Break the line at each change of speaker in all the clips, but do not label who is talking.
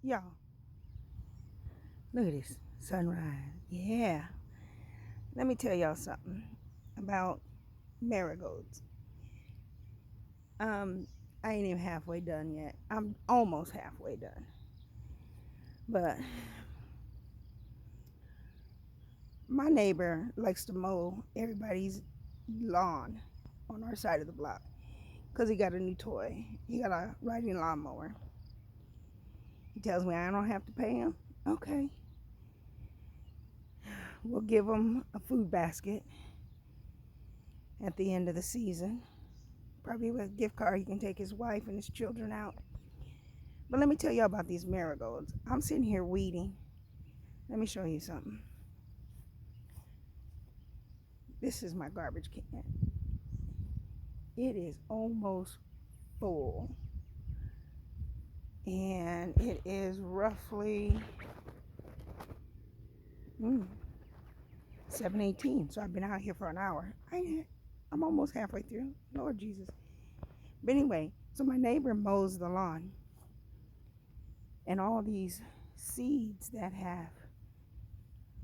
Y'all, look at this sunrise. Yeah. Let me tell y'all something about marigolds. I ain't even halfway done yet. I'm almost halfway done. But my neighbor likes to mow everybody's lawn on our side of the block because he got a new toy. He got a riding lawnmower. He tells me I don't have to pay him. Okay. We'll give him a food basket at the end of the season. Probably with a gift card, he can take his wife and his children out. But let me tell you about these marigolds. I'm sitting here weeding. Let me show you something. This is my garbage can. It is almost full. And it is roughly 7:18. So I've been out here for an hour. I'm almost halfway through. Lord Jesus. But anyway, so my neighbor mows the lawn. And all these seeds that have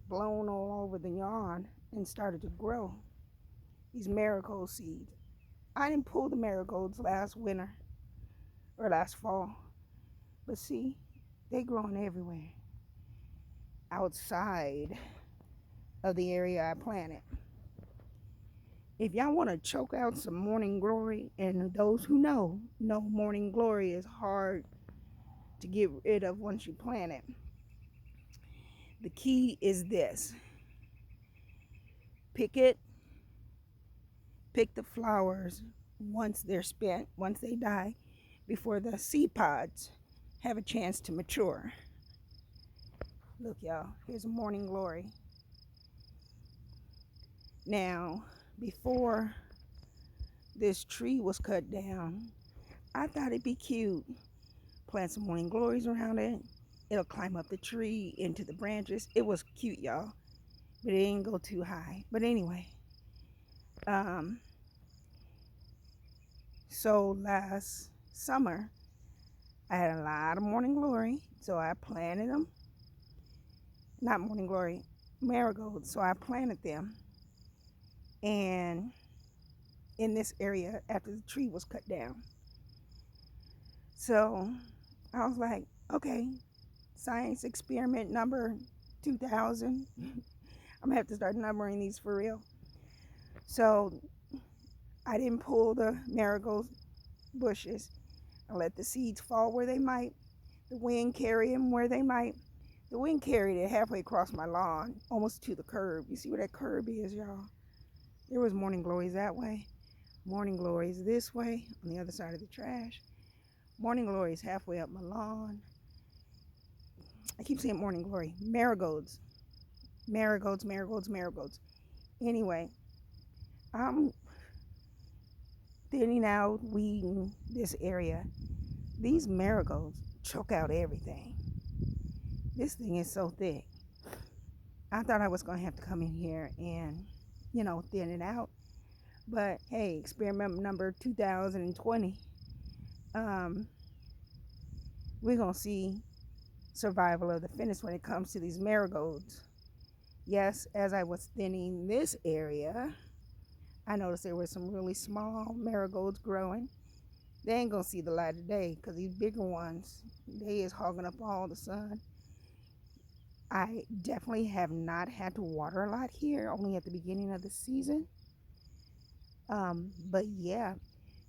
blown all over the lawn and started to grow. These marigold seeds. I didn't pull the marigolds last winter or last fall. But see, they growing everywhere. Outside of the area I planted. If y'all want to choke out some morning glory, and those who know morning glory is hard to get rid of once you plant it. The key is this. Pick the flowers once they're spent, once they die, before the seed pods have a chance to mature. Look, y'all, here's a morning glory. Now, before this tree was cut down, I thought it'd be cute. Plant some morning glories around it. It'll climb up the tree into the branches. It was cute, y'all, but it didn't go too high. But anyway, so last summer, I had a lot of morning glory, so I planted them. Not morning glory, marigolds. So I planted them, and in this area after the tree was cut down. So I was like, okay, science experiment number 2000. I'm gonna have to start numbering these for real. So I didn't pull the marigold bushes. I let the seeds fall where they might. The wind carry them where they might. The wind carried it halfway across my lawn, almost to the curb. You see where that curb is, y'all? There was morning glories that way. Morning glories this way, on the other side of the trash. Morning glories halfway up my lawn. I keep saying morning glory. Marigolds. Marigolds, marigolds, marigolds. Anyway, I'm thinning out, weeding this area. These marigolds choke out everything. This thing is so thick. I thought I was going to have to come in here and, thin it out. But hey, experiment number 2020. We're going to see survival of the fittest when it comes to these marigolds. Yes, as I was thinning this area, I noticed there were some really small marigolds growing. They ain't gonna see the light of day because these bigger ones, they is hogging up all the sun. I definitely have not had to water a lot here, only at the beginning of the season. But yeah,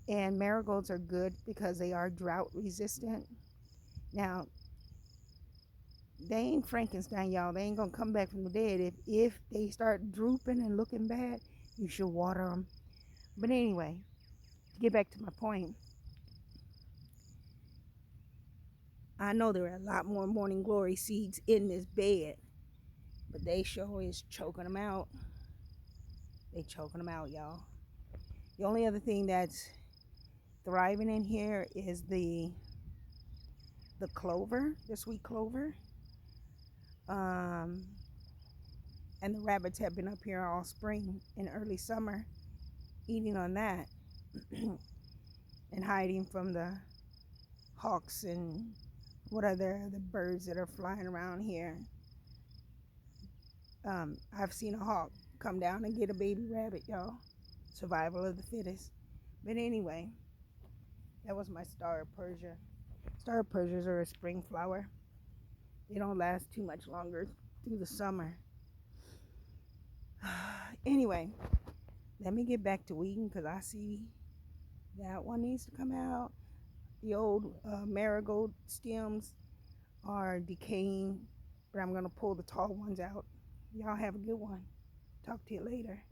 and marigolds are good because they are drought resistant. Now, they ain't Frankenstein, y'all. They ain't gonna come back from the dead. If they start drooping and looking bad, you should water them. But anyway, to get back to my point, I know there are a lot more morning glory seeds in this bed, but they sure is choking them out. They choking them out, y'all. The only other thing that's thriving in here is the clover, the sweet clover. And the rabbits have been up here all spring and early summer eating on that and hiding from the hawks and what are the birds that are flying around here? I've seen a hawk come down and get a baby rabbit, y'all. Survival of the fittest. But anyway, that was my star of Persia. Star of Persias are a spring flower. They don't last too much longer through the summer. Anyway, let me get back to weeding because I see that one needs to come out. The old marigold stems are decaying, but I'm going to pull the tall ones out. Y'all have a good one. Talk to you later.